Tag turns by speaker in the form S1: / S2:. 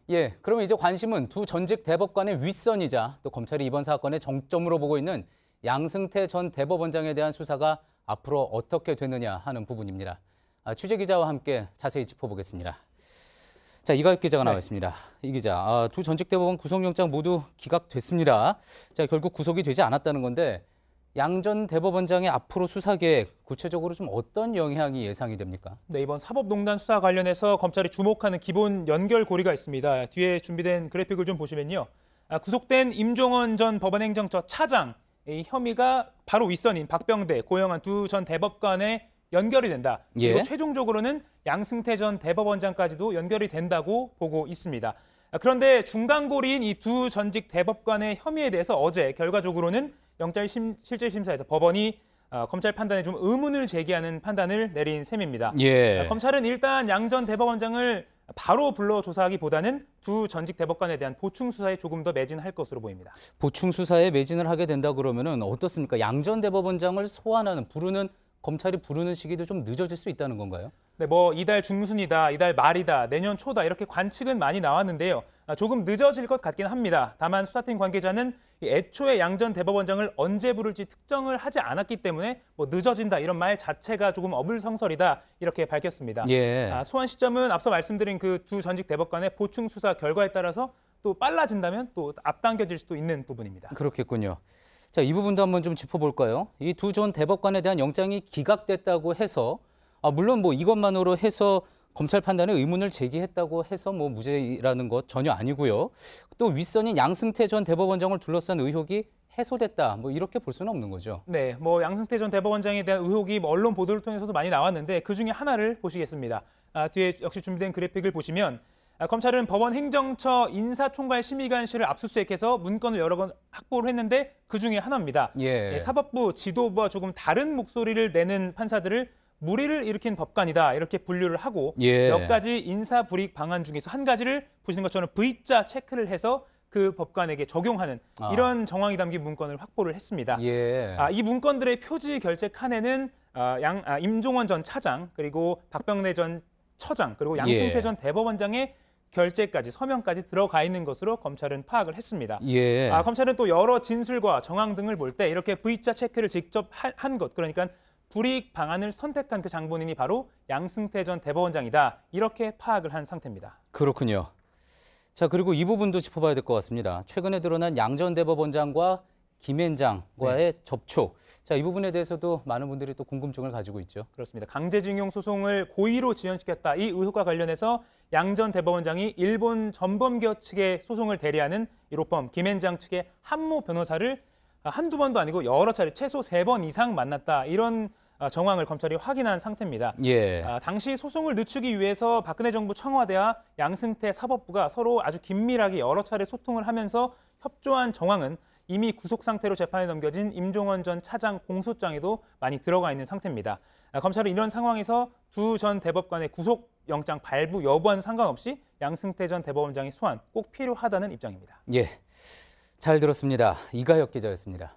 S1: 예, 그러면 이제 관심은 두 전직 대법관의 윗선이자 또 검찰이 이번 사건의 정점으로 보고 있는 양승태 전 대법원장에 대한 수사가 앞으로 어떻게 되느냐 하는 부분입니다. 취재 기자와 함께 자세히 짚어보겠습니다. 자, 이가혁 기자가 나와 있습니다. 이 기자, 두 전직 대법원 구속영장 모두 기각됐습니다. 자, 결국 구속이 되지 않았다는 건데 양 전 대법원장의 앞으로 수사 계획, 구체적으로 좀 어떤 영향이 예상이 됩니까?
S2: 네, 이번 사법농단 수사 관련해서 검찰이 주목하는 기본 연결고리가 있습니다. 뒤에 준비된 그래픽을 좀 보시면요. 구속된 임종원 전 법원행정처 차장, 이 혐의가 바로 윗선인 박병대, 고영한 두 전 대법관에 연결이 된다. 그리고
S1: 예.
S2: 최종적으로는 양승태 전 대법원장까지도 연결이 된다고 보고 있습니다. 그런데 중간고리인 이 두 전직 대법관의 혐의에 대해서 어제 결과적으로는 영장실질심사에서 법원이 검찰 판단에 좀 의문을 제기하는 판단을 내린 셈입니다.
S1: 예.
S2: 검찰은 일단 양 전 대법원장을 바로 불러 조사하기보다는 두 전직 대법관에 대한 보충 수사에 조금 더 매진할 것으로 보입니다.
S1: 보충 수사에 매진을 하게 된다 그러면은 어떻습니까? 양 전 대법원장을 소환하는 검찰이 부르는 시기도 좀 늦어질 수 있다는 건가요?
S2: 네, 이달 중순이다, 이달 말이다, 내년 초다 이렇게 관측은 많이 나왔는데요. 조금 늦어질 것 같긴 합니다. 다만 수사팀 관계자는 애초에 양 전 대법원장을 언제 부를지 특정을 하지 않았기 때문에 늦어진다 이런 말 자체가 조금 어불성설이다 이렇게 밝혔습니다.
S1: 예.
S2: 소환 시점은 앞서 말씀드린 그 두 전직 대법관의 보충 수사 결과에 따라서 또 빨라진다면 또 앞당겨질 수도 있는 부분입니다.
S1: 그렇겠군요. 자, 이 부분도 한번 좀 짚어볼까요? 이 두 전 대법관에 대한 영장이 기각됐다고 해서 물론 이것만으로 해서 검찰 판단에 의문을 제기했다고 해서 무죄라는 것 전혀 아니고요. 또 윗선인 양승태 전 대법원장을 둘러싼 의혹이 해소됐다. 이렇게 볼 수는 없는 거죠.
S2: 네, 양승태 전 대법원장에 대한 의혹이 언론 보도를 통해서도 많이 나왔는데 그중에 하나를 보시겠습니다. 뒤에 역시 준비된 그래픽을 보시면 검찰은 법원 행정처 인사총괄심의관실을 압수수색해서 문건을 여러 건 확보를 했는데 그중에 하나입니다.
S1: 예.
S2: 사법부 지도부와 조금 다른 목소리를 내는 판사들을 무리를 일으킨 법관이다 이렇게 분류를 하고
S1: 예.
S2: 몇 가지 인사 불이익 방안 중에서 한 가지를 보시는 것처럼 V자 체크를 해서 그 법관에게 적용하는 이런 정황이 담긴 문건을 확보를 했습니다.
S1: 예.
S2: 이 문건들의 표지 결제 칸에는 임종원 전 차장 그리고 박병대 전 처장 그리고 양승태
S1: 예.
S2: 전 대법원장의 결재까지 서명까지 들어가 있는 것으로 검찰은 파악을 했습니다.
S1: 예.
S2: 검찰은 또 여러 진술과 정황 등을 볼 때 이렇게 V자 체크를 직접 한 것, 그러니까 불이익 방안을 선택한 그 장본인이 바로 양승태 전 대법원장이다. 이렇게 파악을 한 상태입니다.
S1: 그렇군요. 자, 그리고 이 부분도 짚어봐야 될 것 같습니다. 최근에 드러난 양 전 대법원장과 김앤장과의 접촉. 자, 이 부분에 대해서도 많은 분들이 또 궁금증을 가지고 있죠.
S2: 그렇습니다. 강제징용 소송을 고의로 지연시켰다. 이 의혹과 관련해서 양 전 대법원장이 일본 전범기업 측의 소송을 대리하는 이 로펌 김앤장 측의 한모 변호사를 한두 번도 아니고 여러 차례 최소 3번 이상 만났다. 이런 정황을 검찰이 확인한 상태입니다.
S1: 예.
S2: 당시 소송을 늦추기 위해서 박근혜 정부 청와대와 양승태 사법부가 서로 아주 긴밀하게 여러 차례 소통을 하면서 협조한 정황은 이미 구속 상태로 재판에 넘겨진 임종원 전 차장 공소장에도 많이 들어가 있는 상태입니다. 검찰은 이런 상황에서 두 전 대법관의 구속영장 발부 여부와는 상관없이 양승태 전 대법원장의 소환 꼭 필요하다는 입장입니다.
S1: 예. 잘 들었습니다. 이가혁 기자였습니다.